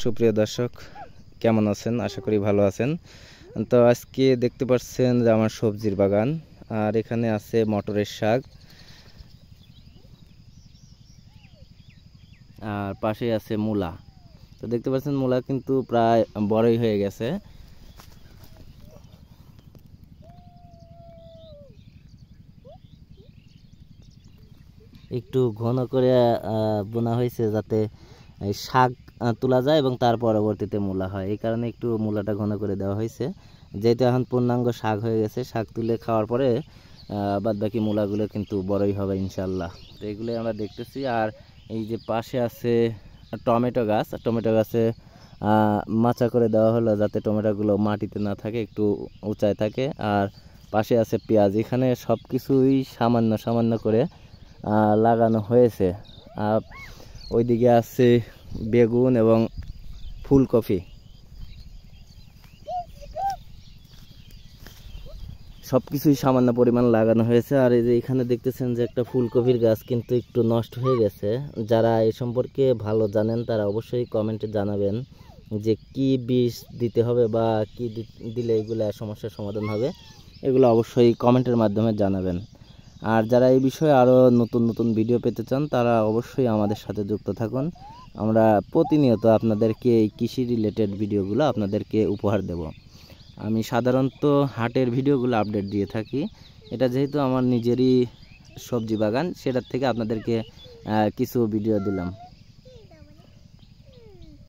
সুপ্রিয় দর্শক, কেমন আছেন? আশা করি ভালো আছেন। তো আজকে দেখতে পাচ্ছেন যে আমার সবজির বাগান, আর এখানে আছে মটরের শাক, আর পাশে আছে মূলা। তো দেখতে পাচ্ছেন মূলা কিন্তু প্রায় বড়ই হয়ে গেছে। একটু ঘন করে বোনা হয়েছে যাতে শাক তোলা যায় এবং তার পরবর্তীতে মূলা হয়, এই কারণে একটু মূলাটা ঘন করে দেওয়া হয়েছে। যেহেতু এখন পূর্ণাঙ্গ শাক হয়ে গেছে, শাক তুলে খাওয়ার পরে বাদ বাকি মূলাগুলো কিন্তু বড়ই হবে ইনশাল্লাহ। তো এগুলোই আমরা দেখতেছি। আর এই যে পাশে আছে টমেটো গাছ, টমেটো গাছে মাচা করে দেওয়া হলো যাতে টমেটোগুলো মাটিতে না থাকে, একটু উঁচায় থাকে। আর পাশে আছে পেঁয়াজ। এখানে সব কিছুই সামান্য সামান্য করে লাগানো হয়েছে। ওইদিকে আছে বেগুন এবং ফুলকপি, সব কিছুই সামান্য পরিমাণ লাগানো হয়েছে। আর এই যে এখানে দেখতেছেন যে একটা ফুলকপির গাছ কিন্তু একটু নষ্ট হয়ে গেছে। যারা এই সম্পর্কে ভালো জানেন তারা অবশ্যই কমেন্টে জানাবেন যে কি বীজ দিতে হবে বা কি দিলে এগুলা সমস্যার সমাধান হবে, এগুলো অবশ্যই কমেন্টের মাধ্যমে জানাবেন। আর যারা এই বিষয়ে আরও নতুন নতুন ভিডিও পেতে চান তারা অবশ্যই আমাদের সাথে যুক্ত থাকুন। আমরা প্রতিনিয়ত আপনাদেরকে এই কৃষি রিলেটেড ভিডিওগুলো আপনাদেরকে উপহার দেব। আমি সাধারণত হাটের ভিডিওগুলো আপডেট দিয়ে থাকি। এটা যেহেতু আমার নিজেরই সবজি বাগান, সেটার থেকে আপনাদেরকে কিছু ভিডিও দিলাম।